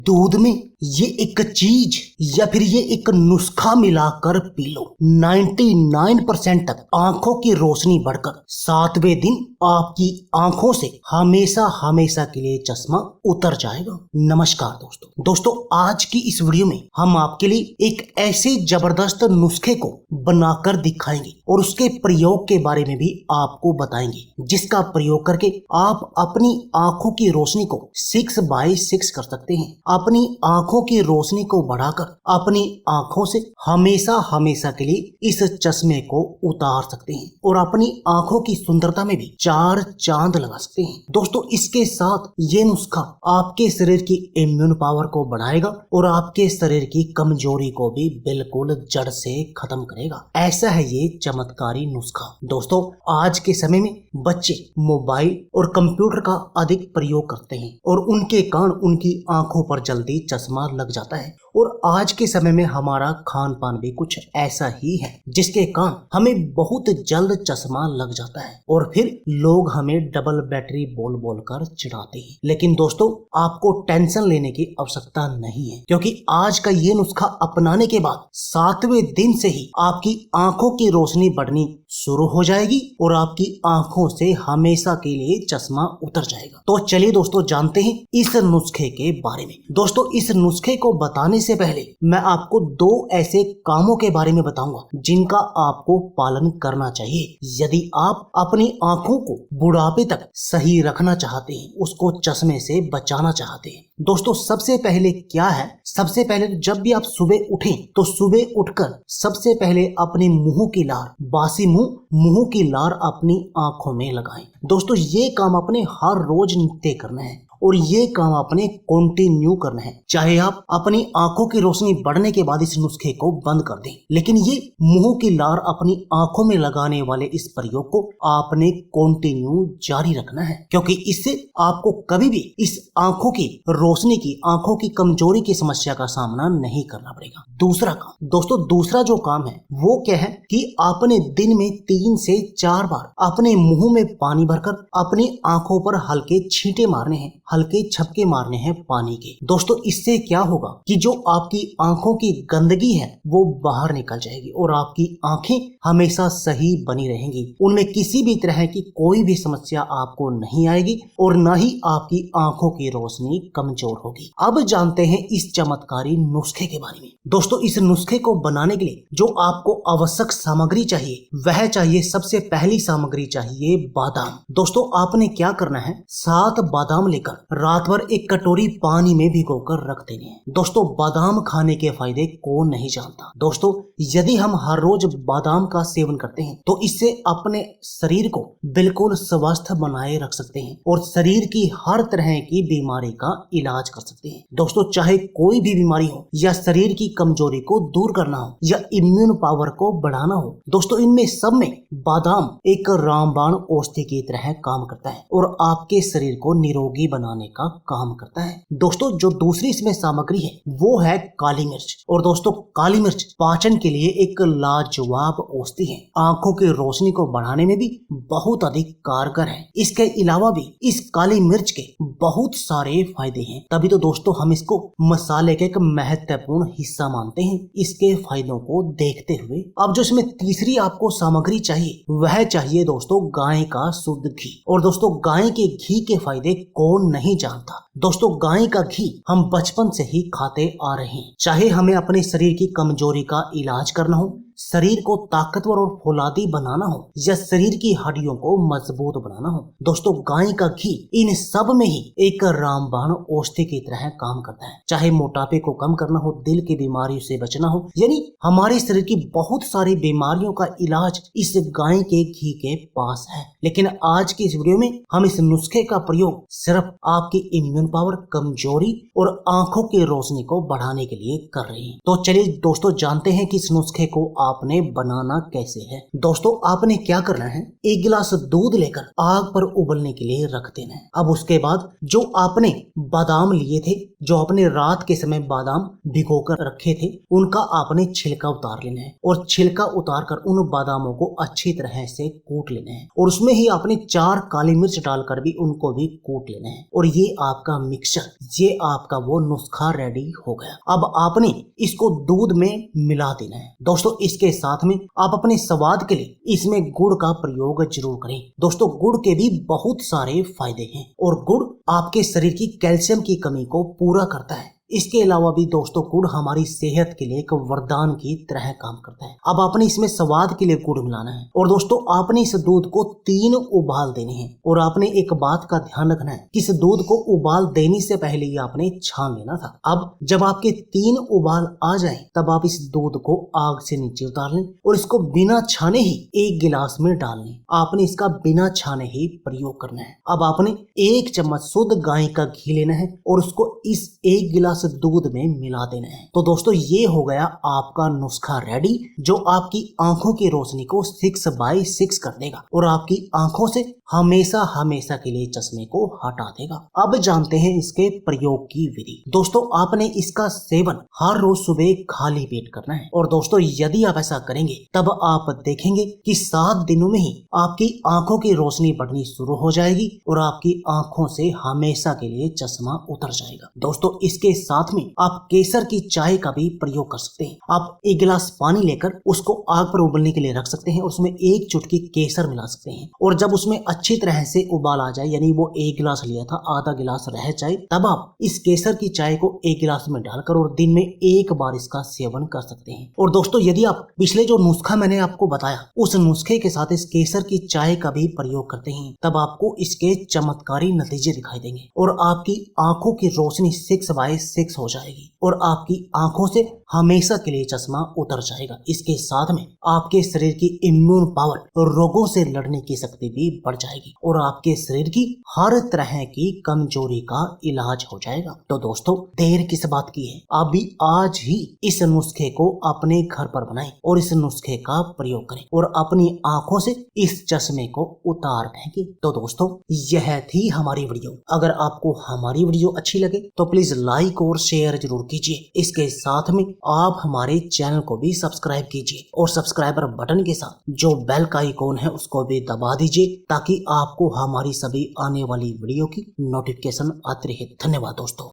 दूध में ये एक चीज या फिर ये एक नुस्खा मिलाकर पी लो, 99% तक आंखों की रोशनी बढ़कर 7वें दिन आपकी आंखों से हमेशा हमेशा के लिए चश्मा उतर जाएगा। नमस्कार दोस्तों, आज की इस वीडियो में हम आपके लिए एक ऐसे जबरदस्त नुस्खे को बनाकर दिखाएंगे और उसके प्रयोग के बारे में भी आपको बताएंगे, जिसका प्रयोग करके आप अपनी आंखों की रोशनी को 6x6 कर सकते हैं। अपनी आंखों की रोशनी को बढ़ाकर अपनी आंखों से हमेशा हमेशा के लिए इस चश्मे को उतार सकते हैं और अपनी आंखों की सुंदरता में भी 4 चांद लगा सकते हैं। दोस्तों, इसके साथ ये नुस्खा आपके शरीर की इम्यून पावर को बढ़ाएगा और आपके शरीर की कमजोरी को भी बिल्कुल जड़ से खत्म करेगा। ऐसा है ये चमत्कारी नुस्खा। दोस्तों, आज के समय में बच्चे मोबाइल और कंप्यूटर का अधिक प्रयोग करते हैं और उनके कारण उनकी आंखों पर जल्दी चश्मा लग जाता है। और आज के समय में हमारा खान पान भी कुछ ऐसा ही है, जिसके कारण हमें बहुत जल्द चश्मा लग जाता है और फिर लोग हमें डबल बैटरी बोल बोल कर चिढ़ाते हैं। लेकिन दोस्तों, आपको टेंशन लेने की आवश्यकता नहीं है, क्योंकि आज का ये नुस्खा अपनाने के बाद 7वें दिन से ही आपकी आंखों की रोशनी बढ़नी शुरू हो जाएगी और आपकी आंखों से हमेशा के लिए चश्मा उतर जाएगा। तो चलिए दोस्तों, जानते हैं इस नुस्खे के बारे में। दोस्तों, इस नुस्खे को बताने से पहले मैं आपको 2 ऐसे कामों के बारे में बताऊंगा जिनका आपको पालन करना चाहिए यदि आप अपनी आंखों को बुढ़ापे तक सही रखना चाहते हैं, उसको चश्मे से बचाना चाहते हैं। दोस्तों, सबसे पहले क्या है, सबसे पहले जब भी आप सुबह उठें तो सुबह उठकर सबसे पहले अपने मुंह की लार, बासी मुंह की लार अपनी आंखों में लगाएं। दोस्तों, ये काम अपने हर रोज नित्य करना है और ये काम आपने कंटिन्यू करना है। चाहे आप अपनी आंखों की रोशनी बढ़ने के बाद इस नुस्खे को बंद कर दें, लेकिन ये मुंह की लार अपनी आंखों में लगाने वाले इस प्रयोग को आपने कंटिन्यू जारी रखना है, क्योंकि इससे आपको कभी भी इस आंखों की रोशनी की, आंखों की कमजोरी की समस्या का सामना नहीं करना पड़ेगा। दूसरा काम दोस्तों, दूसरा जो काम है वो क्या है कि आपने दिन में 3 से 4 बार अपने मुंह में पानी भरकर अपनी आंखों पर हल्के छींटे मारने हैं, हल्के झपके मारने हैं पानी के। दोस्तों, इससे क्या होगा कि जो आपकी आंखों की गंदगी है वो बाहर निकल जाएगी और आपकी आंखें हमेशा सही बनी रहेंगी। उनमें किसी भी तरह की कोई भी समस्या आपको नहीं आएगी और न ही आपकी आंखों की रोशनी कमजोर होगी। अब जानते हैं इस चमत्कारी नुस्खे के बारे में। दोस्तों, इस नुस्खे को बनाने के लिए जो आपको आवश्यक सामग्री चाहिए वह चाहिए, सबसे पहली सामग्री चाहिए बादाम। दोस्तों, आपने क्या करना है, 7 बादाम लेकर रात भर एक कटोरी पानी में भिगोकर रख देने हैं। दोस्तों, बादाम खाने के फायदे कौन नहीं जानता। दोस्तों, यदि हम हर रोज बादाम का सेवन करते हैं तो इससे अपने शरीर को बिल्कुल स्वस्थ बनाए रख सकते हैं और शरीर की हर तरह की बीमारी का इलाज कर सकते हैं। दोस्तों, चाहे कोई भी बीमारी हो या शरीर की कमजोरी को दूर करना हो या इम्यून पावर को बढ़ाना हो, दोस्तों इनमें सब में बादाम एक रामबाण औषधि की तरह काम करता है और आपके शरीर को निरोगी बनाने का काम करता है। दोस्तों, जो दूसरी इसमें सामग्री है वो है काली मिर्च। और दोस्तों, काली मिर्च पाचन के लिए एक लाजवाब औषधि है, आंखों की रोशनी को बढ़ाने में भी बहुत अधिक कारगर है। इसके अलावा भी इस काली मिर्च के बहुत सारे फायदे हैं, तभी तो दोस्तों हम इसको मसाले का एक महत्वपूर्ण हिस्सा मानते हैं। इसके फायदों को देखते हुए अब जो इसमें तीसरी आपको सामग्री चाहिए वह चाहिए दोस्तों गाय का शुद्ध घी। और दोस्तों, गाय के घी के फायदे कौन नहीं जानता। दोस्तों, गाय का घी हम बचपन से ही खाते आ रहे हैं। चाहे हमें अपने शरीर की कमजोरी का इलाज करना हो, शरीर को ताकतवर और फौलादी बनाना हो या शरीर की हड्डियों को मजबूत बनाना हो, दोस्तों गाय का घी इन सब में ही एक रामबाण औषधि की तरह काम करता है। चाहे मोटापे को कम करना हो, दिल की बीमारियों से बचना हो, यानी हमारे शरीर की बहुत सारी बीमारियों का इलाज इस गाय के घी के पास है। लेकिन आज की इस वीडियो में हम इस नुस्खे का प्रयोग सिर्फ आपकी इम्यून पावर, कमजोरी और आंखों की रोशनी को बढ़ाने के लिए कर रहे हैं। तो चलिए दोस्तों, जानते हैं कि इस नुस्खे को आपने बनाना कैसे है। दोस्तों आपने क्या करना है, एक गिलास दूध लेकर आग पर उबलने के लिए रख देना है। अब उसके बाद जो आपने बादाम लिए थे, जो आपने रात के समय बादाम भिगोकर रखे थे, उनका आपने छिलका उतार लेना है और छिलका उतार कर उन बादामों को अच्छी तरह से कूट लेना है और उसमें ही आपने 4 काली मिर्च डालकर भी उनको भी कूट लेना है और ये आपका मिक्सचर, ये आपका वो नुस्खा रेडी हो गया। अब आपने इसको दूध में मिला देना है। दोस्तों इसके साथ में आप अपने स्वाद के लिए इसमें गुड़ का प्रयोग जरूर करें। दोस्तों गुड़ के भी बहुत सारे फायदे हैं और गुड़ आपके शरीर की कैल्शियम की कमी को पूरा करता है। इसके अलावा भी दोस्तों गुड़ हमारी सेहत के लिए एक वरदान की तरह काम करता है। अब आपने इसमें स्वाद के लिए गुड़ मिलाना है और दोस्तों आपने इस दूध को 3 उबाल देने हैं और आपने एक बात का ध्यान रखना है कि इस दूध को उबाल देने से पहले ही आपने छान लेना था। अब जब आपके 3 उबाल आ जाएं, तब आप इस दूध को आग से नीचे उतार लें और इसको बिना छाने ही 1 गिलास में डाल लें। आपने इसका बिना छाने ही प्रयोग करना है। अब आपने 1 चम्मच शुद्ध गाय का घी लेना है और उसको इस 1 गिलास दूध में मिला देना है। तो दोस्तों ये हो गया आपका नुस्खा रेडी, जो आपकी आंखों की रोशनी को 6/6 कर देगा और आपकी आंखों से हमेशा हमेशा के लिए चश्मे को हटा देगा। अब जानते हैं इसके प्रयोग की विधि। दोस्तों आपने इसका सेवन हर रोज सुबह खाली पेट करना है और दोस्तों यदि आप ऐसा करेंगे तब आप देखेंगे कि 7 दिनों में ही आपकी आंखों की रोशनी बढ़नी शुरू हो जाएगी और आपकी आंखों से हमेशा के लिए चश्मा उतर जाएगा। दोस्तों इसके साथ में आप केसर की चाय का भी प्रयोग कर सकते हैं। आप 1 गिलास पानी लेकर उसको आग पर उबलने के लिए रख सकते हैं और उसमें 1 चुटकी केसर मिला सकते हैं और जब उसमें अच्छी तरह से उबाल आ जाए, यानी वो 1 गिलास लिया था आधा गिलास रह जाए, तब आप इस केसर की चाय को 1 गिलास में डालकर और दिन में 1 बार इसका सेवन कर सकते हैं। और दोस्तों यदि आप पिछले जो नुस्खा मैंने आपको बताया उस नुस्खे के साथ इस केसर की चाय का भी प्रयोग करते हैं, तब आपको इसके चमत्कारी नतीजे दिखाई देंगे और आपकी आंखों की रोशनी 6/6 हो जाएगी और आपकी आंखों से हमेशा के लिए चश्मा उतर जाएगा। इसके साथ में आपके शरीर की इम्यून पावर और रोगों से लड़ने की शक्ति भी बढ़ जाएगी और आपके शरीर की हर तरह की कमजोरी का इलाज हो जाएगा। तो दोस्तों देर किस बात की है, आप भी आज ही इस नुस्खे को अपने घर पर बनाएं और इस नुस्खे का प्रयोग करें और अपनी आंखों से इस चश्मे को उतार फेंकें। तो दोस्तों यह थी हमारी वीडियो। अगर आपको हमारी वीडियो अच्छी लगे तो प्लीज लाइक और शेयर जरूर कीजिए। इसके साथ में आप हमारे चैनल को भी सब्सक्राइब कीजिए और सब्सक्राइबर बटन के साथ जो बेल का आइकॉन है उसको भी दबा दीजिए ताकि आपको हमारी सभी आने वाली वीडियो की नोटिफिकेशन आती रहे। धन्यवाद दोस्तों।